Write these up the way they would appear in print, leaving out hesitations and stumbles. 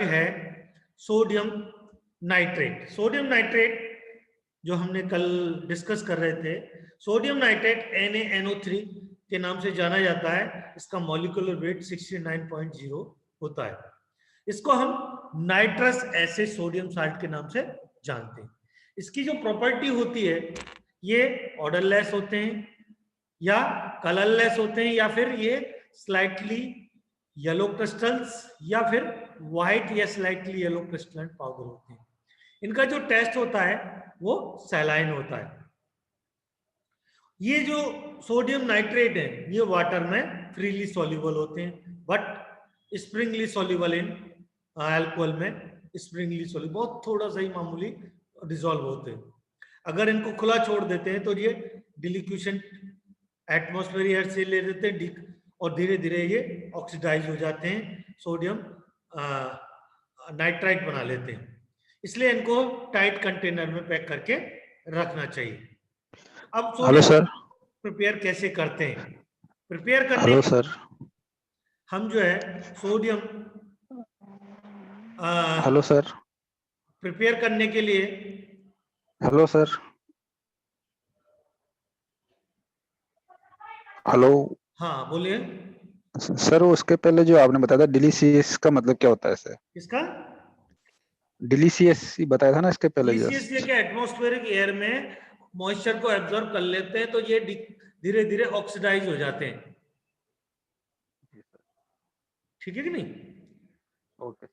है sodium nitrate. Sodium nitrate जो हमने कल डिस्कस कर रहे थे, सोडियम नाइट्रेट NaNO3 के नाम से जाना जाता है। इसका मॉलिक्यूलर वेट 69.0 होता है। इसको हम नाइट्रस एसिड सोडियम साल्ट के नाम से जानते हैं। इसकी जो प्रॉपर्टी होती है, ये ऑर्डरलेस होते हैं या कलरलेस होते हैं, या फिर ये स्लाइटली येलो क्रिस्टल्स या फिर व्हाइट या स्लाइटली येलो क्रिस्टल पाउडर होते हैं। इनका जो टेस्ट होता है वो सैलाइन होता है। ये जो सोडियम नाइट्रेट है ये वाटर में फ्रीली सॉल्युबल होते हैं, but Sprüngli soluble in alcohol में स्प्रिंगली सॉल्युबल, बहुत थोड़ा सा ही मामूली डिसॉल्व होते हैं। अगर इनको खुला छोड़ देते हैं तो ये डिलिक्यूशन एटमॉस्फेयर एयर से ले लेते हैं और धीरे धीरे ये ऑक्सीडाइज हो जाते हैं, सोडियम नाइट्राइट बना लेते हैं। इसलिए इनको टाइट कंटेनर में पैक करके रखना चाहिए। अब हेलो सर, प्रिपेयर कैसे करते हैं? प्रिपेयर करने हेलो सर, हम जो है सोडियम हेलो सर, प्रिपेयर करने के लिए, हेलो सर, हेलो। हाँ बोलिए सर उसके पहले जो आपने बताया था डिलीशियस का मतलब क्या होता है सर? किसका? डिलीशियस ही बताया था ना इसके पहले डिलीशियस ये जस्ट। क्या एटमॉस्फेरिक एयर में मॉइस्चर को एब्जॉर्ब कर लेते हैं, तो ये धीरे धीरे ऑक्सीडाइज हो जाते हैं। ठीक है कि नहीं? ओके।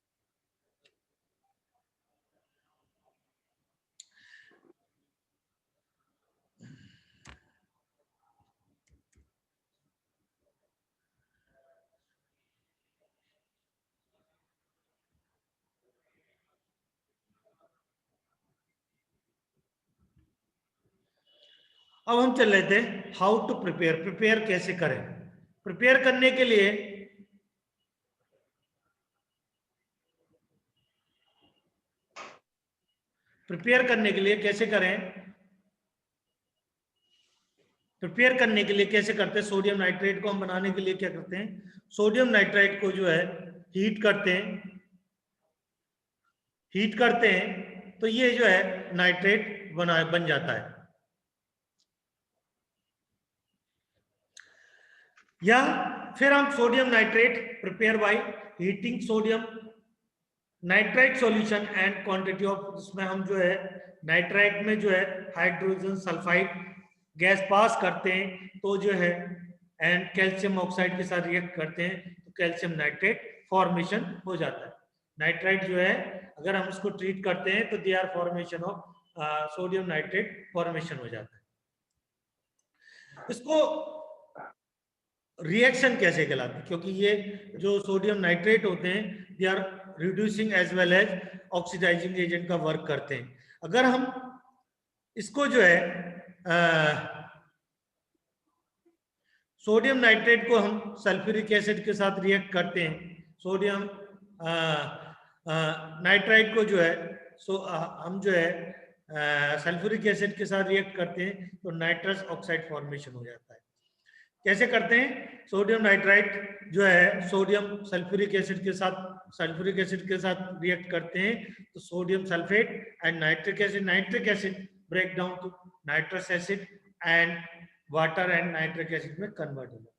अब हम चल रहे थे हाउ टू प्रिपेयर, प्रिपेयर कैसे करें। प्रिपेयर करने के लिए कैसे करें? प्रिपेयर करने के लिए कैसे करते हैं? सोडियम नाइट्रेट को हम बनाने के लिए क्या करते हैं, सोडियम नाइट्राइट को जो है हीट करते हैं तो ये जो है नाइट्रेट बन जाता है। या फिर हम sodium nitrate prepare by heating sodium nitrite solution and quantity of, इसमें हम जो है नाइट्राइट में जो है हाइड्रोजन सल्फाइड गैस पास करते हैं तो जो है एंड कैल्शियम ऑक्साइड के साथ रिएक्ट करते हैं तो कैल्शियम नाइट्रेट फॉर्मेशन हो जाता है। नाइट्राइट जो है अगर हम इसको ट्रीट करते हैं तो they are formation of sodium nitrate formation हो जाता है। इसको रिएक्शन कैसे कहलाती है, क्योंकि ये जो सोडियम नाइट्रेट होते हैं they are reducing as well as oxidising agent का वर्क करते हैं। अगर हम इसको जो है सोडियम नाइट्रेट को हम सल्फ्यूरिक एसिड के साथ रिएक्ट करते हैं, सोडियम नाइट्राइट को जो है हम जो है सल्फ्यूरिक एसिड के साथ रिएक्ट करते हैं तो नाइट्रस ऑक्साइड फॉर्मेशन हो जाता है। कैसे करते हैं? सोडियम नाइट्राइट जो है सोडियम सल्फ्यूरिक एसिड के साथ रिएक्ट करते हैं तो sodium sulphate and nitric acid break down to nitrous acid and water and nitric acid में कन्वर्ट हो जाता है।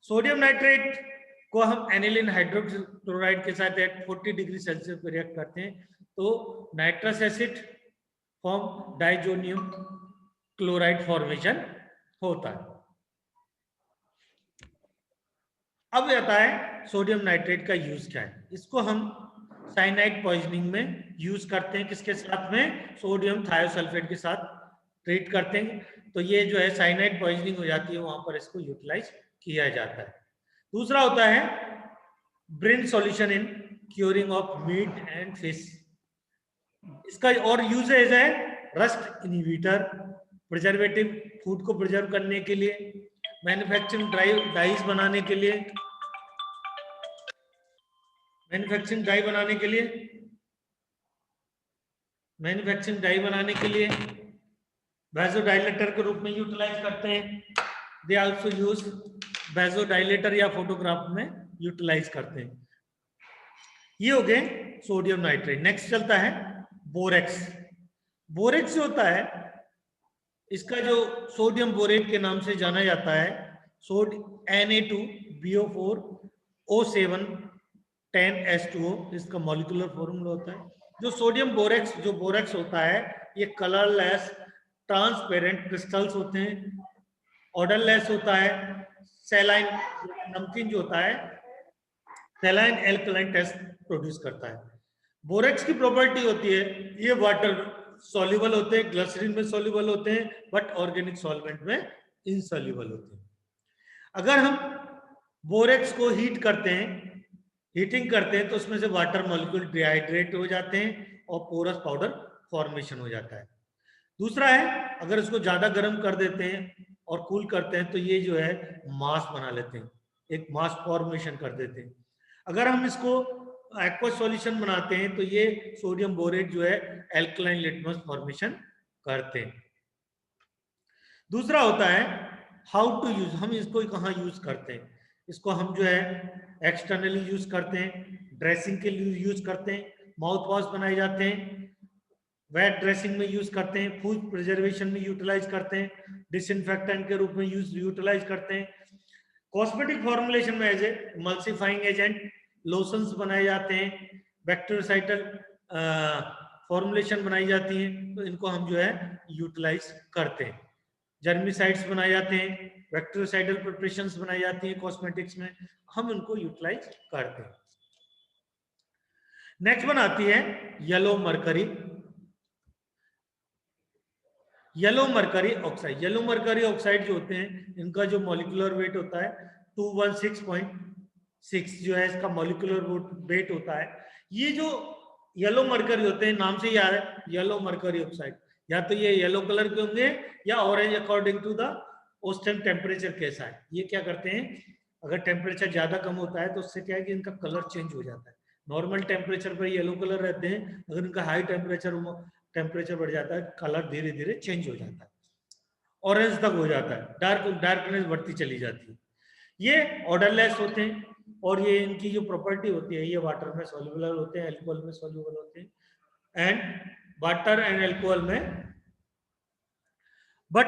सोडियम नाइट्रेट को हम एनिलीन हाइड्रोक्लोराइड के साथ 40 डिग्री सेल्सियस पर रिएक्ट करते हैं तो nitrous acid form diazonium chloride formation होता है। अब आता है सोडियम नाइट्रेट का यूज क्या है। इसको हम साइनाइड पॉइजनिंग में यूज करते हैं, किसके साथ में? सोडियम थायोसल्फेट के साथ ट्रीट करते हैं तो ये जो है साइनाइड पॉइजनिंग हो जाती है, वहां पर इसको यूटिलाइज किया जाता है। दूसरा होता है Brin solution in curing of meat and fish. इसका और यूजेज है रस्ट इनहिबिटर, प्रिजर्वेटिव, फूड को प्रिजर्व करने के लिए, मैन्युफैक्चरिंग डाई बनाने के लिए, मैन्युफैक्चरिंग डाई बनाने के लिए वैसोडाइलेटर के रूप में यूटिलाइज करते हैं। दे आल्सो यूज वैसोडाइलेटर या फोटोग्राफ में यूटिलाइज करते हैं। ये हो गए सोडियम नाइट्रेट। नेक्स्ट चलता है बोरेक्स। बोरेक्स जो होता है, इसका जो सोडियम बोरेट के नाम से जाना जाता है, Na2BO4O7 10H2O, इसका मॉलिक्यूलर फॉर्मूला होता है। जो सोडियम बोरेक्स, जो बोरेक्स होता है, ये कलरलेस ट्रांसपेरेंट क्रिस्टल्स होते हैं, ऑर्डरलेस होता है, सैलाइन नमकीन जो होता है, सैलाइन एल्कलाइन टेस्ट प्रोड्यूस करता है। बोरेक्स की प्रॉपर्टी होती है, ये वाटर सॉल्युबल होते हैं, ग्लिसरीन में सॉल्युबल होते हैं, बट ऑर्गेनिक सॉल्वेंट में इनसॉल्युबल होते हैं। अगर हम बोरेक्स को हीट करते हैं, हीटिंग करते हैं, तो उसमें से वाटर मॉलिक्यूल डिहाइड्रेट हो जाते हैं और पोरस पाउडर फॉर्मेशन हो जाता है। दूसरा है, अगर इसको ज्यादा गर्म कर देते हैं और कूल करते हैं, तो ये जो है मास बना लेते हैं, एक मास फॉर्मेशन कर देते हैं। अगर हम इसको एक्वस सॉल्यूशन बनाते हैं, तो ये सोडियम बोरेट जो है एल्कलाइन लिटमस फॉर्मेशन करते हैं। दूसरा होता है हाउ टू यूज, हम इसको कहाँ यूज करते हैं। इसको हम जो है एक्सटर्नली यूज करते हैं, ड्रेसिंग के लिए यूज करते हैं, माउथ वॉश बनाए जाते हैं, वेट ड्रेसिंग में यूज करते हैं, फूड प्रिजर्वेशन में यूटिलाइज करते हैं, डिसइंफेक्टेंट के रूप में यूटिलाइज करते हैं, कॉस्मेटिक फॉर्मुलेशन में as a emulsifying agent lotions बनाए जाते हैं, बैक्टीरियोसाइडल फॉर्मुलेशन बनाई जाती है, तो इनको हम जो है यूटिलाइज करते हैं। जर्मिसाइड्स बनाए जाते हैं, बैक्टीरियोसाइडल प्रिपरेशंस बनाई जाती हैं कॉस्मेटिक्स में, हम उनको यूटिलाइज करते हैं। नेक्स्ट बनाती है yellow mercury. Yellow mercury oxide. Yellow mercury oxide जो होते हैं, इनका जो मॉलिक्यूलर वेट होता है 216.6 जो है इसका मॉलिक्यूलर वेट होता है। ये जो येलो मरकरी होते हैं, नाम से ही आ रहा है येलो मरकरी ऑक्साइड, या तो ये येलो कलर के होंगे या ऑरेंज, अकॉर्डिंग टू द उस टाइम टेम्परेचर कैसा है। ये क्या करते हैं, अगर टेम्परेचर ज्यादा कम होता है तो उससे क्या है कि इनका कलर चेंज हो जाता है। नॉर्मल टेम्परेचर पर येलो कलर रहते हैं, अगर इनका हाई टेम्परेचर बढ़ जाता है, कलर धीरे धीरे चेंज हो जाता है, ऑरेंज तक हो जाता है, डार्कनेस बढ़ती चली जाती है। ये ऑर्डरलेस होते हैं और ये इनकी जो प्रॉपर्टी होती है, ये वाटर में सॉल्युबल होते हैं, अल्कोहल में सॉल्युबल होते हैं, एंड वाटर एंड अल्कोहल में, बट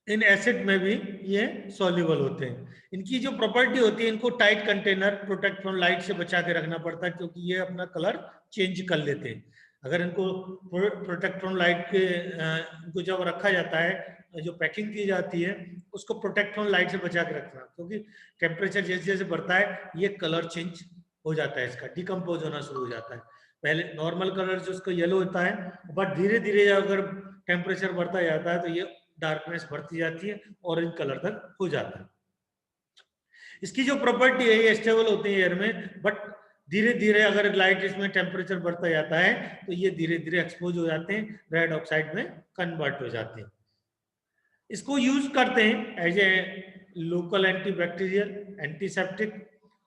इन एसिड में भी ये सॉल्युबल होते हैं। इनकी जो प्रॉपर्टी होती है, इनको tight container, protect from light से बचा के रखना पड़ता है, क्योंकि ये अपना कलर चेंज कर लेते हैं। अगर इनको प्रोटेक्ट फ्रॉम लाइट के इनको जब रखा जाता है, जो पैकिंग की जाती है, उसको प्रोटेक्ट फ्रॉम लाइट से बचा के रखना, क्योंकि टेम्परेचर जैसे जैसे बढ़ता है ये कलर चेंज हो जाता है, इसका डिकम्पोज होना शुरू हो जाता है। पहले नॉर्मल कलर जो उसका येलो होता है, बट धीरे धीरे अगर टेम्परेचर बढ़ता जाता है तो ये डार्कनेस बढ़ती जाती है, ऑरेंज कलर तक हो जाता है। इसकी जो प्रॉपर्टी है, ये स्टेबल होती है एयर में, बट धीरे धीरे अगर लाइट इसमें टेम्परेचर बढ़ता जाता है तो ये धीरे धीरे एक्सपोज हो जाते हैं, रेड ऑक्साइड में कन्वर्ट हो जाते हैं। इसको यूज करते हैं as a local antibacterial, antiseptic,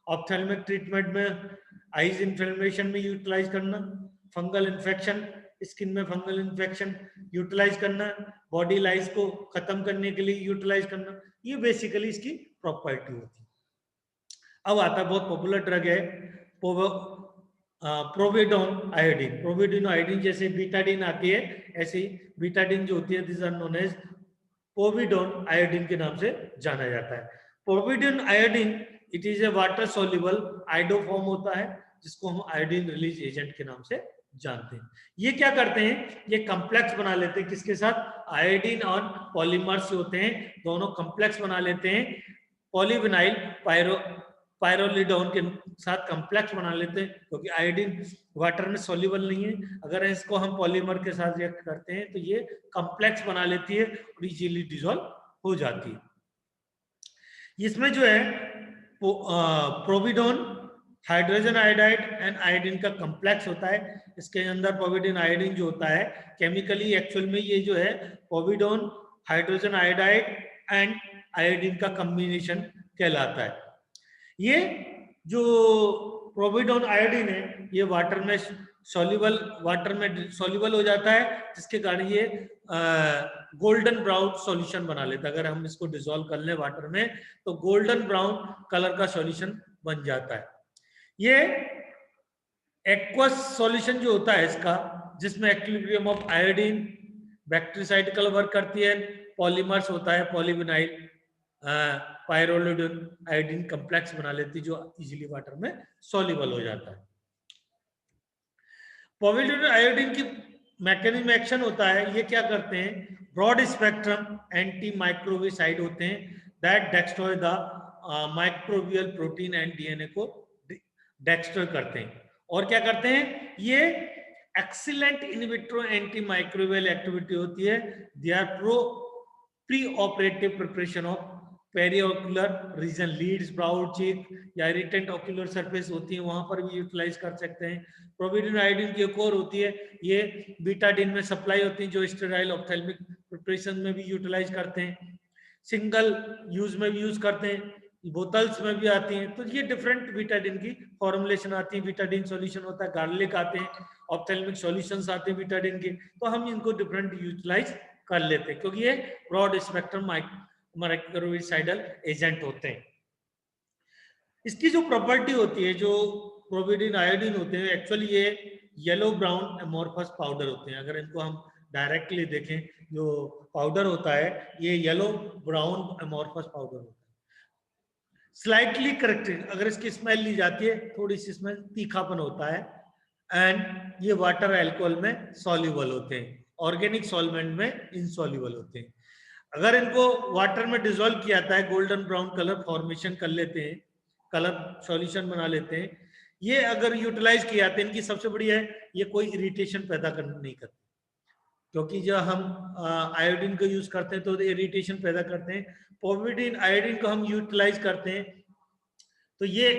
ophthalmic treatment में, आईज इन्फ्लेमेशन में यूटिलाइज करना, फंगल इन्फेक्शन, स्किन में फंगल इन्फेक्शन यूटिलाइज करना, बॉडी लाइस को खत्म करने के लिए यूटिलाइज करना, ये बेसिकली इसकी प्रॉपर्टी होती है। अब आता है बहुत पॉपुलर ड्रग है प्रोविडोन आयोडीन। प्रोविडोन आयोडीन जैसे बीटाडीन आती है, ऐसे ही बीटाडीन जो होती है, this are known as povidone iodine के नाम से जाना जाता है। प्रोविडोन आयोडीन it is a water soluble iodoform होता है, जिसको हम आयोडीन रिलीज एजेंट के नाम से जानते हैं। ये क्या करते हैं, ये कॉम्प्लेक्स बना लेते हैं, किसके साथ, आयोडीन और पॉलीमर्स होते हैं, दोनों कॉम्प्लेक्स बना लेते हैं, पॉलीविनाइल पायरोलिडोन के साथ कॉम्प्लेक्स बना लेते हैं, क्योंकि आयोडीन वाटर में सॉल्युबल नहीं है। अगर इसको हम पॉलीमर के साथ रिएक्ट करते हैं तो ये कॉम्प्लेक्स बना लेती है और इजीली डिसॉल्व हो जाती है। इसमें जो है povidone, hydrogen iodide and iodine का कॉम्प्लेक्स होता है। इसके अंदर प्रोविडोन आयोडीन जो होता है, केमिकली एक्चुअल में ये जो है povidone, hydrogen iodide and iodine का कॉम्बिनेशन कहलाता है। ये जो प्रोविडोन आयोडीन है, ये वाटर में सॉल्युबल हो जाता है, जिसके कारण ये गोल्डन ब्राउन सॉल्यूशन बना लेता है। अगर हम इसको डिसॉल्व कर लें वाटर में तो गोल्डन ब्राउन कलर का सॉल्यूशन बन जाता है। ये एक्वस सॉल्यूशन जो होता है इसका, जिसमें एक्विलिब्रियम ऑफ आयोडीन बैक्टीरिसाइडिकल वर्क करती है, पॉलीमर्स होता है पॉलीविनाइल पायरोलिडोन आयोडीन कम्प्लेक्स बना लेती है जो इजीली वाटर में सॉल्युबल हो जाता है। पॉलीविनाइल आयोडीन की मैकेनिज्म एक्शन होता है, ये क्या करते हैं, ब्रॉड स्पेक्ट्रम एंटी माइक्रोवेसाइड होते हैं that destroy the microbial protein and DNA को डेस्ट्रॉय करते हैं। और क्या करते हैं, ये excellent in vitro anti microbial activity होती है। They are pre operative preparation of periocular region, lids, brow, cheek या इरिटेंट ऑक्यूलर सरफेस होती है, वहां पर भी यूटिलाइज कर सकते हैं। प्रोविडिन आयोडीन की एक और होती है, ये बीटाडिन में सप्लाई होती है जो स्टेराइल ऑप्थेल्मिक प्रिपरेशन में भी यूटिलाइज करते हैं, सिंगल यूज में भी यूज करते हैं, बोतल्स में भी आती हैं। तो ये डिफरेंट बीटाडिन की फॉर्मुलेशन आती है, बीटाडिन सॉल्यूशन होता है, गार्लिक आते हैं, ऑप्थेल्मिक सॉल्यूशंस आते हैं बीटाडिन के, तो हम इनको डिफरेंट यूटिलाइज कर लेते हैं क्योंकि ये ब्रॉड स्पेक्ट्रम माइक्रोविसाइडल एजेंट होते हैं। इसकी जो प्रॉपर्टी होती है, जो प्रोविडिन आयोडीन होते हैं, एक्चुअली ये येलो ब्राउन एमोर्फस पाउडर होते हैं। अगर इनको हम डायरेक्टली देखें, जो पाउडर होता है ये येलो ब्राउन एमोर्फस पाउडर होता है, स्लाइटली करेक्टेड। अगर इसकी स्मेल ली जाती है, थोड़ी सी स्मेल तीखापन होता है, एंड ये वाटर अल्कोहल में सॉल्युबल होते हैं, ऑर्गेनिक सॉल्वेंट में इनसॉल्युबल होते हैं। अगर इनको वाटर में डिसॉल्व किया जाता है, गोल्डन ब्राउन कलर फॉर्मेशन कर लेते हैं, कलर सॉल्यूशन बना लेते हैं। ये अगर यूटिलाइज किया जाते हैं, इनकी सबसे बड़ी है, ये कोई इरिटेशन पैदा नहीं करते, क्योंकि जब हम आयोडीन को यूज करते हैं तो इरिटेशन पैदा करते हैं। पोविडिन आयोडीन को हम यूटिलाइज करते हैं तो ये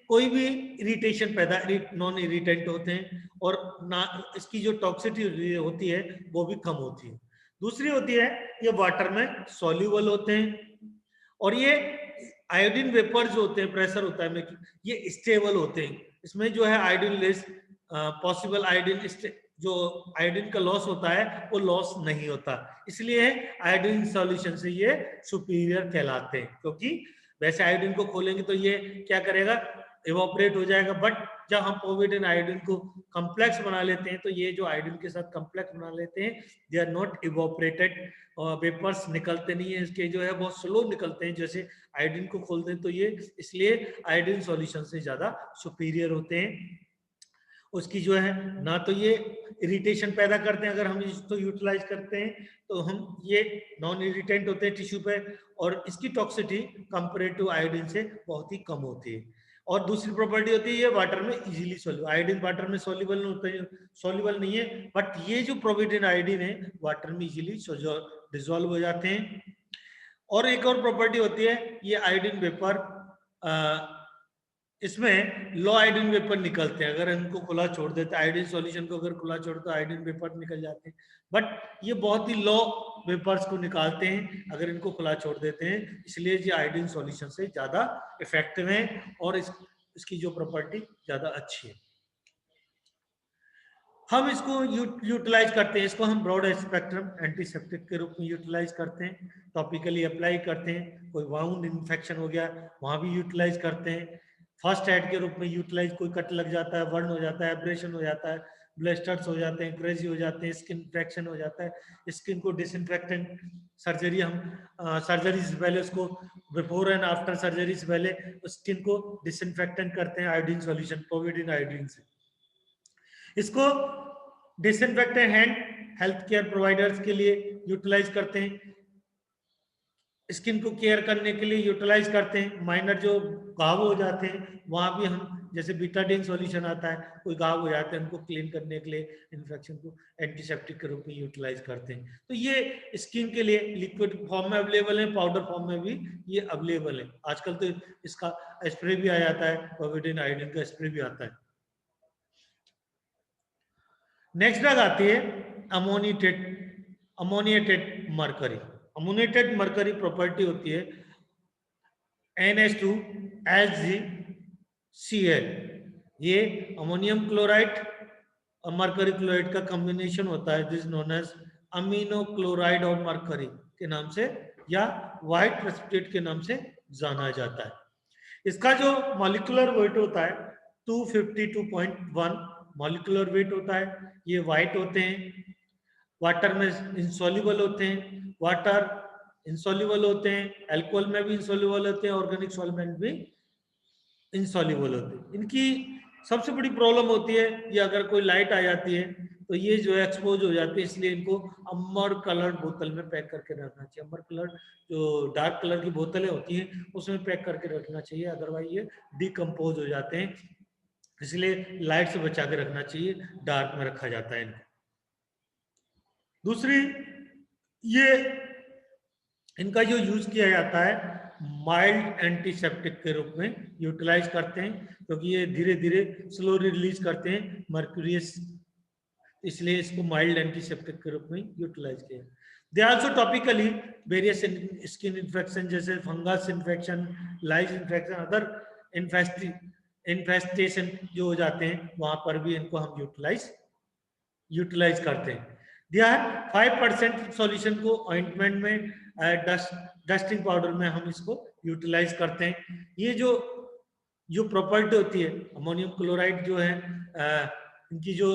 कोई भी इरिटेशन पैदा, नॉन इरिटेंट होते हैं, और ना इसकी जो टॉक्सिसिटी होती है वो भी कम होती है। दूसरी होती है, ये वाटर में सॉल्युबल होते हैं, और ये आयोडीन वेपर जो होते हैं, प्रेशर होता है ये स्टेबल होते हैं। इसमें जो है आयोडीन लेस पॉसिबल आयोडीन, जो आयोडीन का लॉस होता है वो लॉस नहीं होता, इसलिए आयोडीन सॉल्यूशन से ये सुपीरियर कहलाते हैं। क्योंकि वैसे आयोडीन को खोलेंगे तो ये क्या करेगा, इवोपरेट हो जाएगा, बट जब हम पोविडिन आयोडीन को कॉम्प्लेक्स बना लेते हैं तो ये जो आयोडीन के साथ कॉम्प्लेक्स बना लेते हैं, they are not evaporated, vapours निकलते नहीं है इसके, जो है बहुत स्लो निकलते हैं। जैसे आयोडीन को खोलते हैं तो ये, इसलिए आयोडीन सॉल्यूशन से ज्यादा सुपीरियर होते हैं। उसकी जो है ना तो ये इरिटेशन पैदा करते हैं, अगर हम इसको यूटिलाइज करते हैं तो हम ये नॉन इरिटेंट होते हैं टिश्यू पे, और इसकी टॉक्सिसिटी कंपैरेटिव आयोडीन से बहुत ही कम होती है। और दूसरी प्रॉपर्टी होती है, ये वाटर में इजीली सॉल्युबल, आयोडीन वाटर में सॉल्युबल नहीं है, बट ये जो प्रोविडिन आयोडीन है वाटर में इजीली डिसॉल्व हो जाते हैं। और एक और प्रॉपर्टी होती है, ये आयोडीन वेपर, इसमें लो आयोडीन वेपर निकलते हैं। अगर इनको खुला छोड़ देते हैं, आयोडीन सॉल्यूशन को अगर खुला छोड़ तो आयोडीन वेपर निकल जाते हैं, बट ये बहुत ही लो वेपर्स को निकालते हैं अगर इनको खुला छोड़ देते हैं, इसलिए ये आयोडीन सॉल्यूशन से ज्यादा इफेक्टिव है, और इसकी जो प्रॉपर्टी ज्यादा अच्छी है। हम इसको यूटिलाइज करते हैं, इसको हम ब्रॉड स्पेक्ट्रम एंटीसेप्टिक के रूप में यूटिलाइज करते हैं, टॉपिकली अप्लाई करते हैं, कोई वाउंड इन्फेक्शन हो गया वहां भी यूटिलाइज करते हैं, फर्स्ट एड के रूप में यूटिलाइज, कोई कट लग जाता है, बर्न हो जाता है, एब्रेशन हो जाता है, ब्लिस्टर्स हो जाते हैं, क्रेजी हो जाते हैं, स्किन इन्फेक्शन हो जाता है, स्किन को डिसइंफेक्टेंट सर्जरी, हम सर्जरी से पहले उसको, बिफोर एंड आफ्टर सर्जरी से पहले स्किन को डिसइंफेक्टेंट करते हैं आयोडीन सॉल्यूशन, प्रोविडिन आयोडीन से। इसको disinfectant hand health care providers के लिए यूटिलाइज करते हैं, स्किन को केयर करने के लिए यूटिलाइज करते हैं, माइनर जो घाव हो जाते हैं वहां भी हम, जैसे बीटाडिन सॉल्यूशन आता है, कोई घाव हो जाते हैं उनको क्लीन करने के लिए इन्फेक्शन को एंटीसेप्टिक के रूप में यूटिलाइज करते हैं। तो ये स्किन के लिए लिक्विड फॉर्म में अवेलेबल है, पाउडर फॉर्म में भी ये अवेलेबल है। आजकल तो इसका स्प्रे भी आ जाता है, प्रोविडिन आयोडीन का स्प्रे भी आता है। नेक्स्ट ड्रग आती है ammoniated mercury. Ammoniated mercury property होती है NH2HgCl, ये अमोनियम क्लोराइड और मरकरी क्लोराइड का कॉम्बिनेशन होता है, this known as amino chloride और मरकरी के नाम से या व्हाइट प्रेसिपिटेट के नाम से जाना जाता है। इसका जो मॉलिक्यूलर वेट होता है 252.1 मॉलिक्यूलर वेट होता है। ये वाइट होते हैं, वाटर में इंसॉल्युबल होते हैं, वाटर इंसॉल्युबल होते हैं, अल्कोहल में भी इंसॉल्युबल होते हैं, ऑर्गेनिक सॉल्वेंट भी इंसॉल्युबल होते हैं। इनकी सबसे बड़ी प्रॉब्लम होती है ये अगर कोई लाइट आ जाती है तो ये जो है एक्सपोज हो जाती है, इसलिए इनको अम्बर कलर्ड बोतल में पैक करके रखना चाहिए। अम्बर कलर जो डार्क कलर की बोतलें होती हैं उसमें पैक करके रखना चाहिए, अदरवाइज ये डिकम्पोज हो जाते हैं, इसलिए लाइट से बचा के रखना चाहिए, डार्क में रखा जाता है इनको। दूसरी, ये इनका जो यूज किया जाता है माइल्ड एंटीसेप्टिक के रूप में यूटिलाइज करते हैं, क्योंकि ये धीरे धीरे स्लो रिलीज करते हैं मर्क्यूरियस, इसलिए इसको माइल्ड एंटीसेप्टिक के रूप में यूटिलाइज किया। They also topically various skin infection जैसे fungus infection, lice infection, other infestation जो हो जाते हैं वहां पर भी इनको हम यूटिलाइज करते हैं। दिया है 5% सॉल्यूशन को ऑइंटमेंट में, डस्टिंग पाउडर में हम इसको यूटिलाइज करते हैं। ये जो प्रॉपर्टी होती है अमोनियम क्लोराइड जो है, इनकी जो